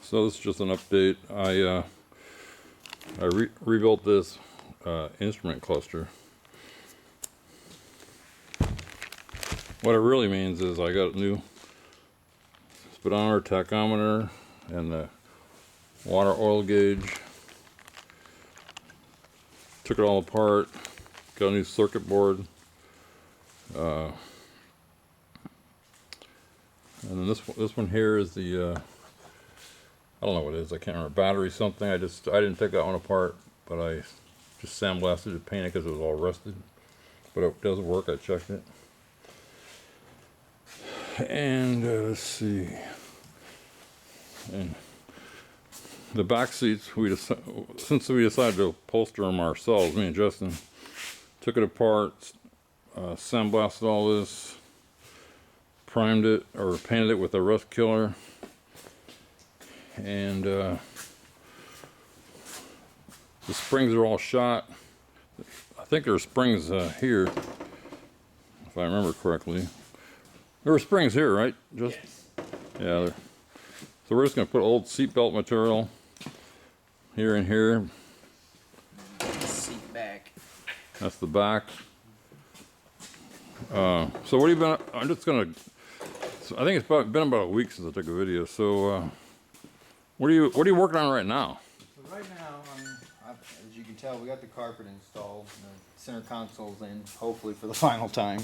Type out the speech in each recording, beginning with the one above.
So this is just an update. I rebuilt this instrument cluster. What it really means is I got a new speedometer, tachometer, and the water oil gauge. Took it all apart. Got a new circuit board. And then this one here is the I don't know what it is. I can't remember. Battery something. I didn't take that one apart, but I just sandblasted it, painted because it was all rusted. But it does work. I checked it. And let's see. And the back seats, since we decided to upholster them ourselves, me and Justin took it apart, sandblasted all this, primed it or painted it with a rust killer, and the springs are all shot. I think there are springs here, if I remember correctly. There were springs here, right? Just yes. Yeah. So we're just going to put old seatbelt material here and here. Seat back. That's the back. So what have you been? I'm just going to. I think it's been about a week since I took a video. So what are you working on right now? So right now, as you can tell, we got the carpet installed. The center console's in, hopefully for the final time.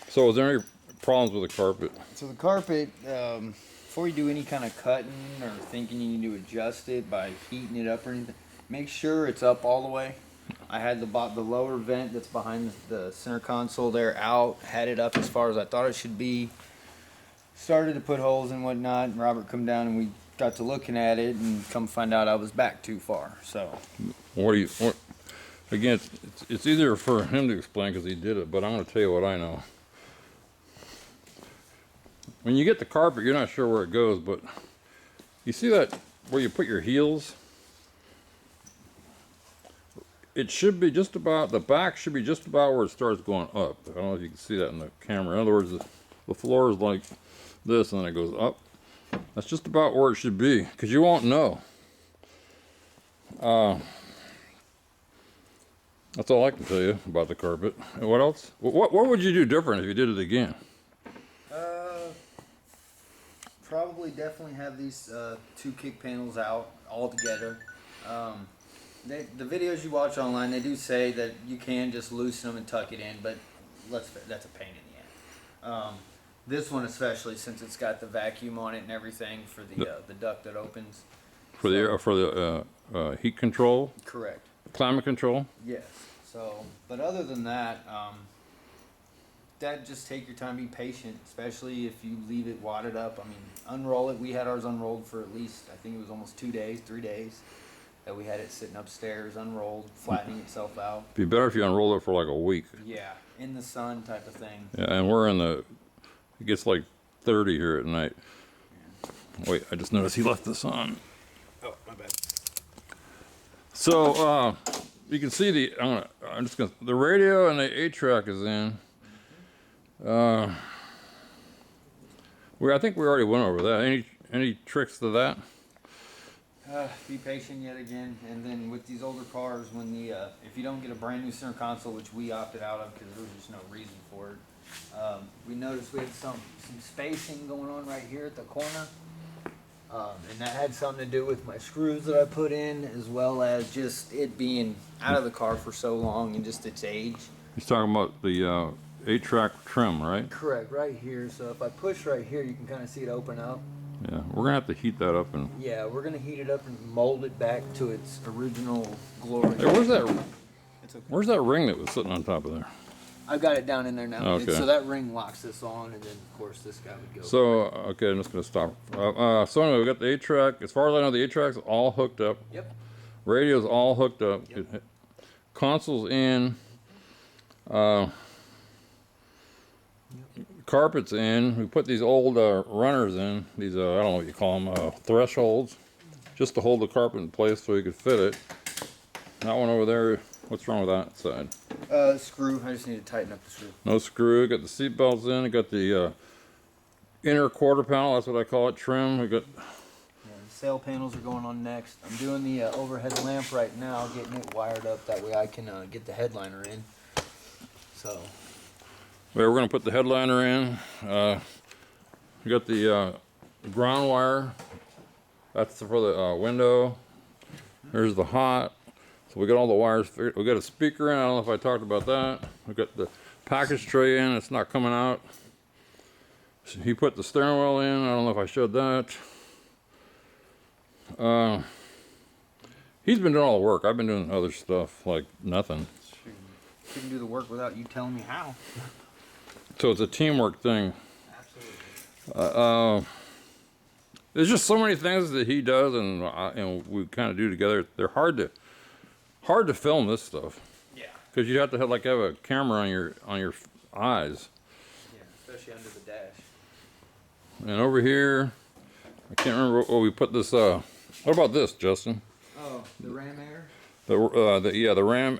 So is there any problems with the carpet? So the carpet, before you do any kind of cutting or thinking you need to adjust it by heating it up or anything, make sure it's up all the way. I had the lower vent that's behind the center console there out, had it up as far as I thought it should be. Started to put holes and whatnot, and Robert come down and we got to looking at it and come find out I was back too far. So Again, it's easier for him to explain because he did it, but I'm going to tell you what I know. When you get the carpet, you're not sure where it goes, but you see that where you put your heels? It should be just about, the back should be just about where it starts going up. I don't know if you can see that in the camera. In other words, the floor is like this and then it goes up. That's just about where it should be, because you won't know. That's all I can tell you about the carpet. And what else? What would you do different if you did it again? Probably definitely have these two kick panels out all together. The videos you watch online, they do say that you can just loosen them and tuck it in, but that's a pain in the ass. This one especially, since it's got the vacuum on it and everything for the duct that opens. For the heat control? Correct. Climate control? Yes. So, but other than that, just take your time, be patient, especially if you leave it wadded up. I mean, unroll it. We had ours unrolled for at least, I think it was almost 2 days, 3 days, that we had it sitting upstairs, unrolled, flattening itself out. It'd be better if you unrolled it for like a week. Yeah, in the sun type of thing. Yeah, and we're in it gets like 30 here at night. Yeah. Wait, I just noticed he left this on. Oh, my bad. So, you can see the radio and the 8-track is in. I think we already went over that. Any tricks to that? Be patient yet again, and then with these older cars, when if you don't get a brand new center console, which we opted out of because there was just no reason for it, we noticed we had some spacing going on right here at the corner, and that had something to do with my screws that I put in, as well as just it being out of the car for so long and just its age. He's talking about the 8-track trim, right? Correct, right here. So if I push right here, you can kind of see it open up. Yeah, we're gonna have to heat that up Yeah, we're gonna heat it up and mold it back to its original glory. Hey, where's that? It's okay. Where's that ring that was sitting on top of there? I've got it down in there now. Okay. So that ring locks this on, and then of course this guy would go. So okay, I'm just gonna stop. So anyway, we got the 8-track. As far as I know, the 8-track's all hooked up. Yep. Radio's all hooked up. Yep. Console's in. Carpet's in. We put these old runners in. These I don't know what you call them, thresholds, just to hold the carpet in place so you could fit it. That one over there. What's wrong with that side? Screw. I just need to tighten up the screw. No screw. Got the seat belts in. Got the inner quarter panel. That's what I call it. Trim. We got sail panels are going on next. I'm doing the overhead lamp right now, getting it wired up. That way I can get the headliner in. So. We're going to put the headliner in. We got the ground wire. That's for the window. There's the hot. So we got all the wires figured. We got a speaker in. I don't know if I talked about that. We got the package tray in. It's not coming out. So he put the steering wheel in. I don't know if I showed that. He's been doing all the work. I've been doing other stuff like nothing. Couldn't do the work without you telling me how. So it's a teamwork thing. Absolutely. There's just so many things that he does and we kind of do together. They're hard to film this stuff. Yeah. Because you have to have a camera on your eyes. Yeah, especially under the dash. And over here, I can't remember what we put this. What about this, Justin? Oh, the ram air. The ram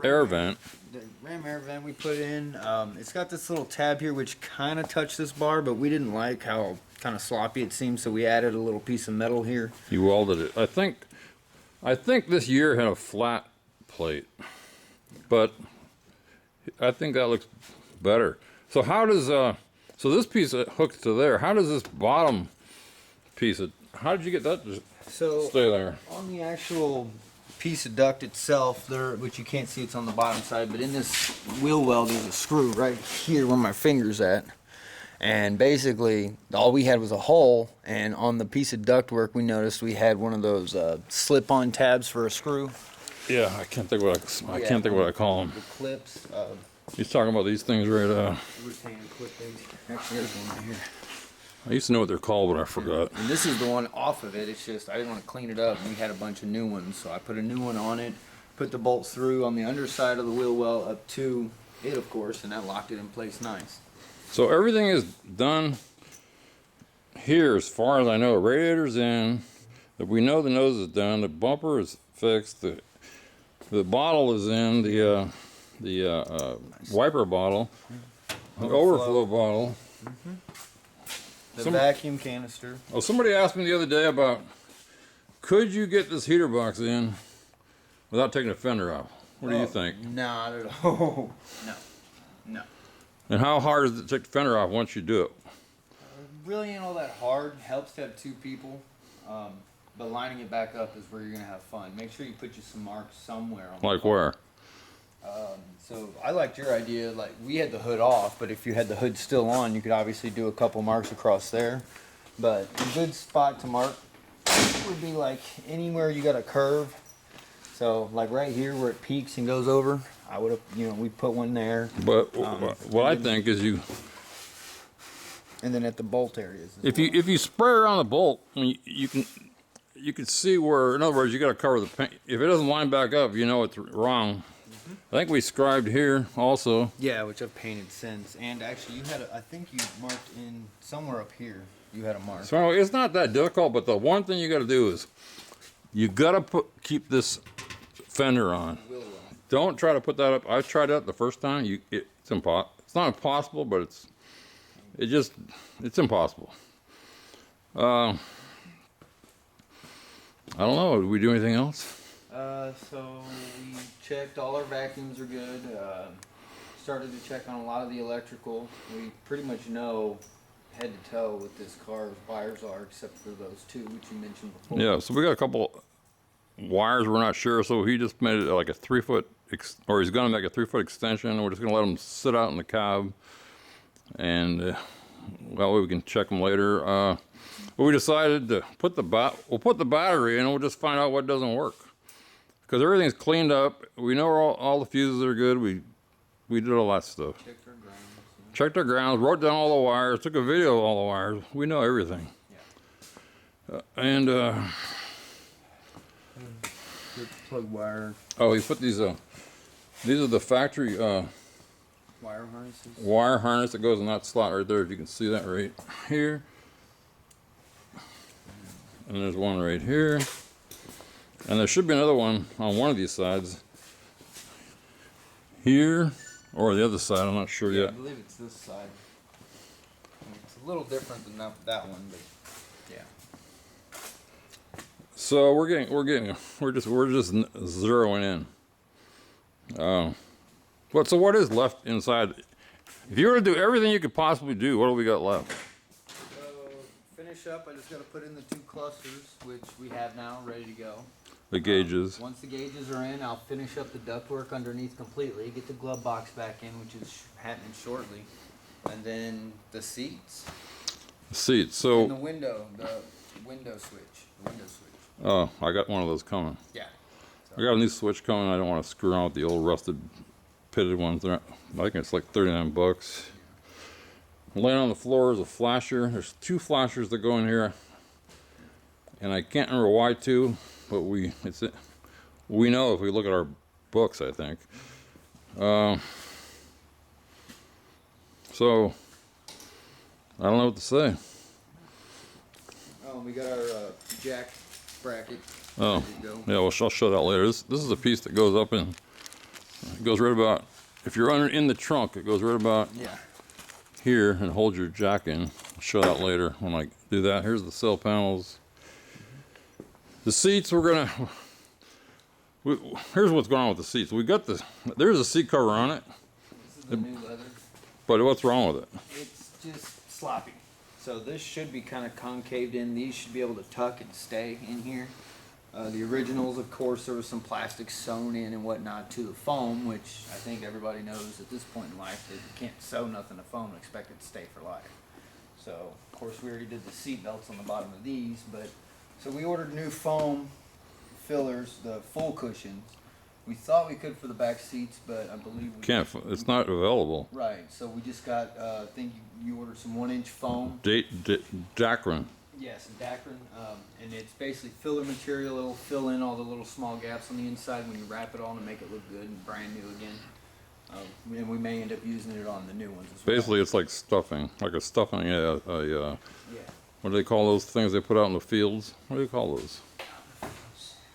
air vent. The ram air vent we put in. It's got this little tab here which kind of touched this bar, but we didn't like how kind of sloppy it seemed, so we added a little piece of metal here. You welded it. I think this year had a flat plate, but I think that looks better. So how does so this piece hooks to there? How does this bottom piece? How did you get that to stay there? On the actual piece of duct itself, there, which you can't see, it's on the bottom side, but in this wheel well, there's a screw right here where my finger's at. And basically, all we had was a hole, and on the piece of ductwork, we noticed we had one of those slip-on tabs for a screw. Yeah, I can't think what I can't think what I call them. The clips. He's talking about these things right. Retaining clip things. Actually, there's one right here. I used to know what they're called, but I forgot. And this is the one off of it. It's just I didn't want to clean it up. We had a bunch of new ones, so I put a new one on it. Put the bolts through on the underside of the wheel well up to it, of course, and that locked it in place nice. So everything is done here, as far as I know. Radiator's in. That we know the nose is done. The bumper is fixed. The bottle is in. The wiper bottle. The overflow bottle. Mm-hmm. The vacuum canister. Oh, somebody asked me the other day about, could you get this heater box in without taking the fender off? What do you think? Not at all. No. And how hard is it to take the fender off once you do it? Really ain't all that hard. Helps to have two people. But lining it back up is where you're going to have fun. Make sure you put you some marks somewhere. On Like where? So I liked your idea. Like, we had the hood off, but if you had the hood still on, you could obviously do a couple marks across there. But a good spot to mark would be like anywhere you got a curve. So like right here where it peaks and goes over, I would have, we put one there. But what I think is and then at the bolt areas. If you spray around the bolt, I mean, you can see where. In other words, you got to cover the paint. If it doesn't line back up, you know it's wrong. I think we scribed here also. Yeah, which I've painted since. And actually, you had I think you marked in somewhere up here. You had a mark. So it's not that difficult, but the one thing you got to do is you got to keep this fender on. Don't try to put that up. I tried that the first time. It's impossible. It's not impossible, but it's impossible. I don't know. Did we do anything else? So we checked all our vacuums are good. Started to check on a lot of the electrical. We pretty much know head to toe what this car's wires are, except for those two which you mentioned before. Yeah. So we got a couple wires we're not sure. So he just made it like a 3-foot, or he's gonna make a 3-foot extension. We're just gonna let them sit out in the cab, and well, we can check them later. But we decided to put the battery in, and we'll just find out what doesn't work. Because everything's cleaned up. We know all the fuses are good. We did all that stuff. Checked our grounds, wrote down all the wires, took a video of all the wires. We know everything. Yeah. The plug wire. Oh, he put these are the factory Wire harnesses. wire harness that goes in that slot right there. If you can see that right here. And there's one right here. And there should be another one on one of these sides. Here, or the other side, I'm not sure yet. I believe it's this side. It's a little different than that one, but yeah. So we're just zeroing in. What is left inside? If you were to do everything you could possibly do, what do we got left? So finish up. I just got to put in the 2 clusters, which we have now ready to go. The gauges. Once the gauges are in, I'll finish up the ductwork underneath completely. Get the glove box back in, which is happening shortly, and then the seats. Seats. And So the window switch. The window switch. oh, I got one of those coming. Yeah. I got a new switch coming. I don't want to screw around with the old rusted, pitted ones. I think it's like 39 bucks. Laying on the floor is a flasher. There's 2 flashers that go in here, and I can't remember why 2, but we know if we look at our books, I think. So I don't know what to say. Oh, we got our jack bracket. Oh, Ready to go. yeah. Well, I'll show that later. This is a piece that goes up in. It goes right about. If you're in the trunk, it goes right about Yeah. here and holds your jack in. I'll show that later when I do that. Here's the cell panels. The seats, here's what's going on with the seats. There's a seat cover on it, This is the new leather. but what's wrong with it? It's just sloppy. So this should be kind of concaved in. These should be able to tuck and stay in here. The originals, of course, there was some plastic sewn in and whatnot to the foam, which I think everybody knows at this point in life that you can't sew nothing to foam and expect it to stay for life. So, of course, we already did the seat belts on the bottom of these, but so we ordered new foam fillers, the full cushions. We thought we could for the back seats, but I believe we Can't. It's not available. Right, so we just got, I think you ordered some 1-inch foam. Dacron. Yes, Dacron, and it's basically filler material. It'll fill in all the little small gaps on the inside when you wrap it on to make it look good and brand new again. And we may end up using it on the new ones as well. Basically, it's like stuffing, like a stuffing. Yeah. What do they call those things they put out in the fields? What do you call those?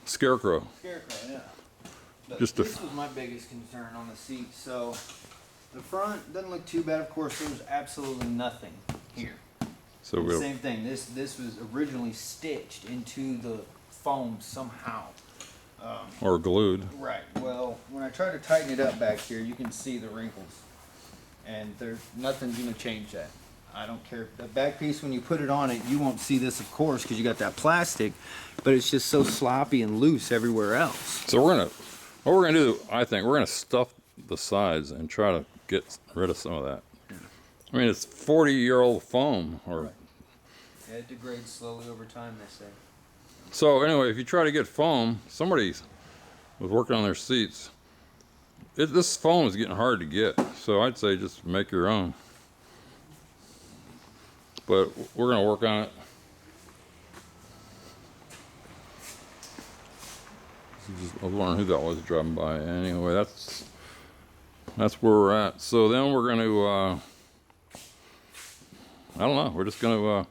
Scarecrow. Scarecrow, yeah. But Just a- this was my biggest concern on the seat. So the front doesn't look too bad. Of course, there was absolutely nothing here. So we Same thing. This was originally stitched into the foam somehow. or glued. Right. Well, when I try to tighten it up back here, you can see the wrinkles, and there's nothing's gonna change that. I don't care. The back piece, when you put it on it, you won't see this, of course, because you got that plastic, but it's just so sloppy and loose everywhere else. So what we're gonna do, I think, we're gonna stuff the sides and try to get rid of some of that. I mean, it's 40-year-old foam, or Right. Yeah, it degrades slowly over time, they say. so. Anyway, if you try to get foam, somebody was working on their seats. This foam is getting hard to get, so I'd say just make your own. But we're gonna work on it. I was wondering who that was driving by. Anyway, that's where we're at. So then we're gonna. I don't know. We're just gonna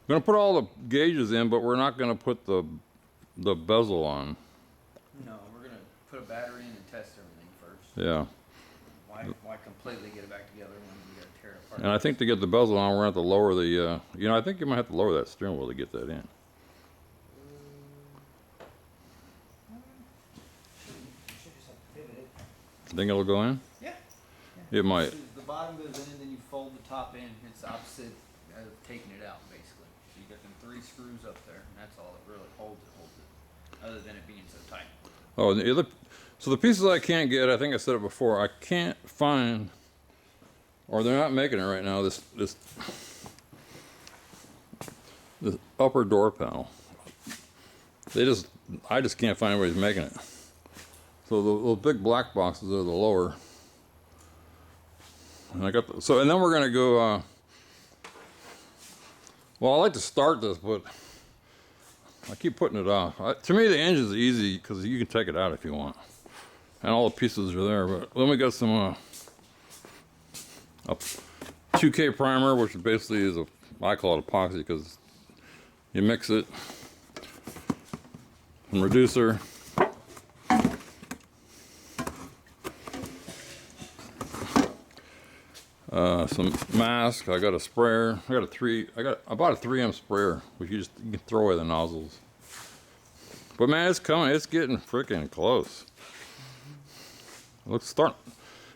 put all the gauges in, but we're not gonna put the bezel on. No, we're gonna put a battery in and test everything first. Yeah. Why completely get it back together when we gotta tear it apart? And I think to get the bezel on, we're gonna have to lower the. I think you might have to lower that steering wheel to get that in. Should just have to pivot it. Think it'll go in? Yeah. It might. The bottom goes in, then you fold the top in. It's opposite of taking it out, basically. So you got them 3 screws up there, and that's all that really holds it. Other than it being so tight. Oh, so the pieces I can't get, I think I said it before, I can't find, or they're not making it right now, this upper door panel. I just can't find anybody's making it. So the big black boxes are the lower. And and then we're gonna go, well, I like to start this, but I keep putting it off. To me, the engine's easy because you can take it out if you want, and all the pieces are there. But then we got some a 2K primer, which basically is I call it epoxy because you mix it. Some reducer. Some mask. I got a sprayer. I bought a 3M sprayer, which you can throw away the nozzles. But man, it's coming. It's getting freaking close. Let's start.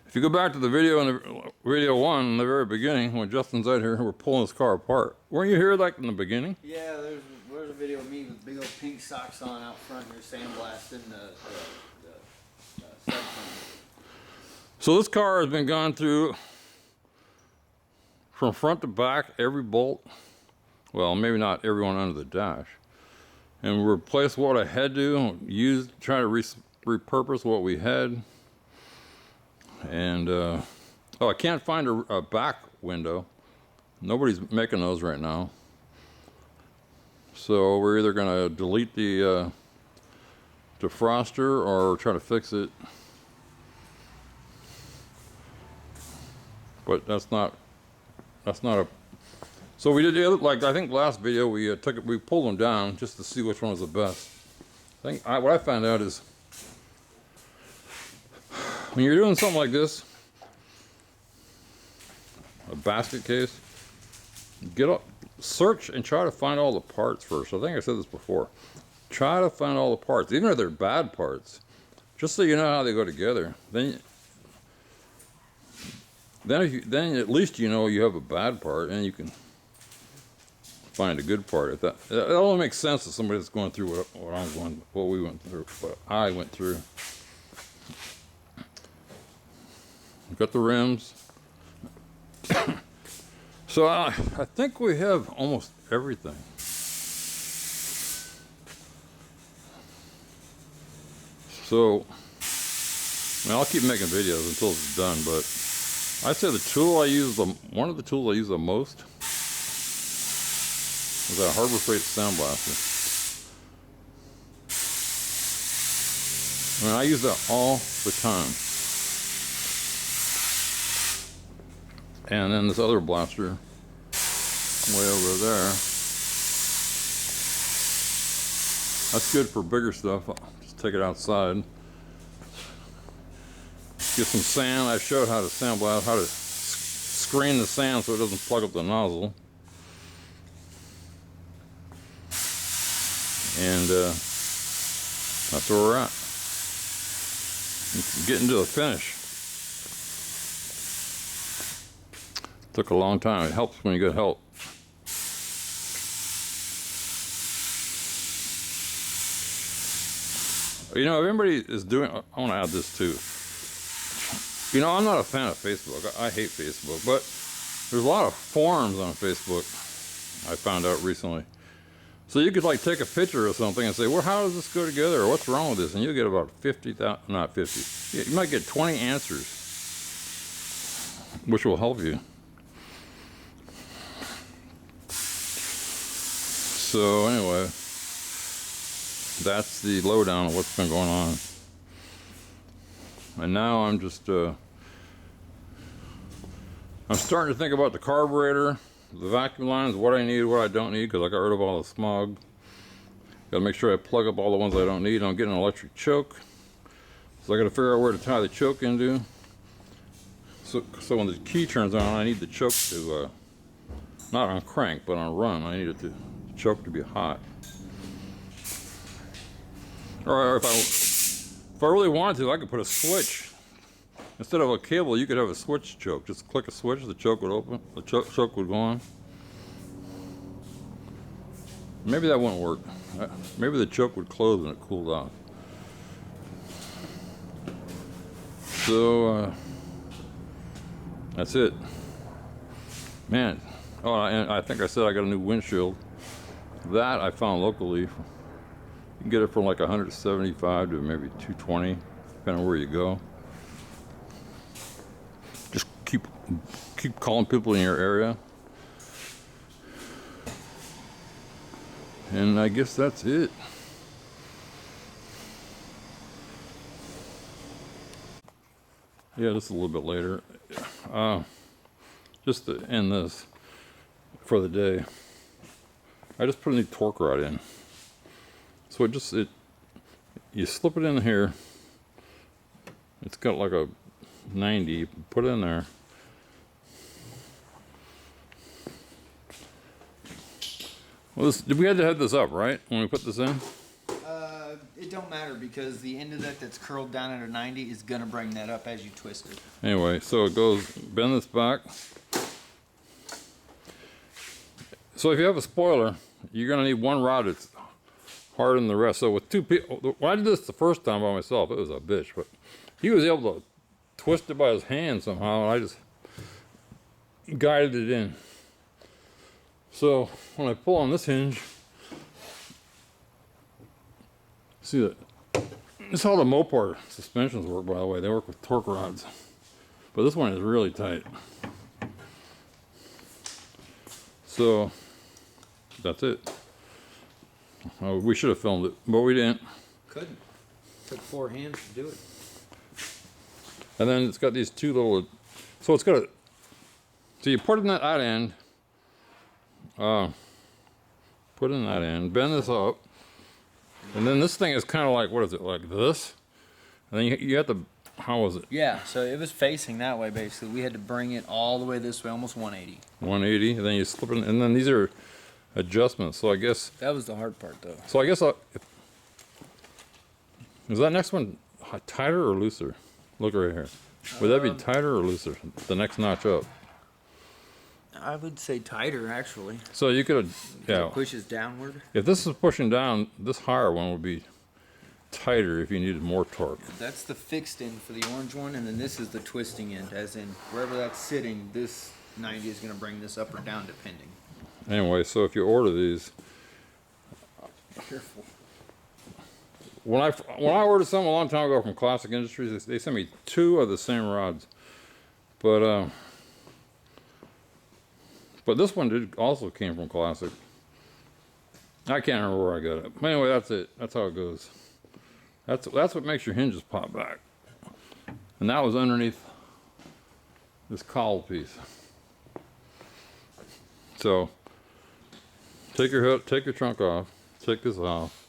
If you go back to the video in the video one in the very beginning, when Justin's out here, we're pulling this car apart. Weren't you here like in the beginning? Yeah, there's a video of me with big old pink socks on out front here, sandblasting the subframe. So this car has been gone through from front to back, every bolt. Well, maybe not everyone under the dash. And we replaced what I had to, try to repurpose what we had. And, oh, I can't find a back window. Nobody's making those right now. So we're either going to delete the defroster or try to fix it. But that's not a. So we did like I think last video we pulled them down just to see which one was the best. What I found out is when you're doing something like this, a basket case, get up, search and try to find all the parts first. I think I said this before. Try to find all the parts, even if they're bad parts, just so you know how they go together. Then at least you know you have a bad part, and you can find a good part. That only makes sense to somebody that's going through what we went through, what I went through. Got the rims. So I think we have almost everything. So, I'll keep making videos until it's done, but I'd say one of the tools I use the most is that Harbor Freight Sound Blaster. I use that all the time. And then this other blaster way over there. That's good for bigger stuff. I'll just take it outside. Get some sand. I showed how to sandblast, how to screen the sand so it doesn't plug up the nozzle. And that's where we're at. Getting to the finish. Took a long time. It helps when you get help. You know, everybody is doing. I want to add this too. You know, I'm not a fan of Facebook. I hate Facebook, but there's a lot of forums on Facebook. I found out recently. So you could like take a picture of something and say, well, how does this go together? Or what's wrong with this? And you'll get about 50,000, not 50. You might get 20 answers, which will help you. So anyway, that's the lowdown of what's been going on. And now I'm just, I'm starting to think about the carburetor, the vacuum lines, what I need, what I don't need, because I got rid of all the smog. Got to make sure I plug up all the ones I don't need. I'm getting an electric choke, so I got to figure out where to tie the choke into. So when the key turns on, I need the choke to, not on crank, but on run. I need it to choke to be hot. Or if I really wanted to, I could put a switch. Instead of a cable, you could have a switch choke. Just click a switch, the choke would open, the choke would go on. Maybe that wouldn't work. Maybe the choke would close when it cooled off. So, that's it. Man, oh, and I think I said I got a new windshield. That I found locally. You can get it from like 175 to maybe 220, depending on where you go. Just keep calling people in your area. And I guess that's it. Yeah, just a little bit later. Just to end this for the day, I just put a new torque rod in. So you slip it in here. It's got like a 90. Put it in there. Well, we had to head this up, right? When we put this in. It don't matter because the end of that that's curled down at a 90 is gonna bring that up as you twist it. Anyway, so it goes, bend this back. So if you have a spoiler, you're gonna need one rod that's harder than the rest. So with two people, when I did this the first time by myself, it was a bitch, but he was able to twist it by his hand somehow, and I just guided it in. So when I pull on this hinge, see that? This is how the Mopar suspensions work, by the way. They work with torque rods, but this one is really tight. So that's it. We should have filmed it, but we didn't. Couldn't. Took 4 hands to do it. And then it's got these two little, so it's got a, so you put it in that end, put it in that end, bend this up, and then this thing is kind of like, what is it, like this? And then you have to, how was it? Yeah, so it was facing that way basically. We had to bring it all the way this way, almost 180. 180, and then you slip it, and then these are adjustments. So I guess, That was the hard part though. so I guess, is that next one tighter or looser? Look right here. Would that be tighter or looser? The next notch up. I would say tighter actually. So you could have, yeah. It pushes downward. If this is pushing down, this higher one would be tighter if you needed more torque. That's the fixed end for the orange one, and then this is the twisting end, as in wherever that's sitting, this 90 is going to bring this up or down depending. Anyway, so if you order these, Careful. when I ordered some a long time ago from Classic Industries, they sent me 2 of the same rods, but this one also came from Classic. I can't remember where I got it. But anyway, that's it. That's how it goes. That's what makes your hinges pop back. And that was underneath this cowl piece. So take your hood, take your trunk off, take this off,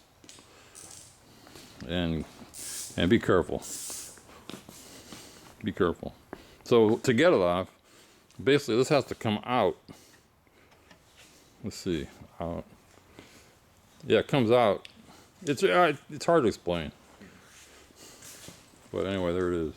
and be careful. Be careful. So to get it off, basically this has to come out. Let's see, out. Yeah, it comes out. It's hard to explain. But anyway, there it is.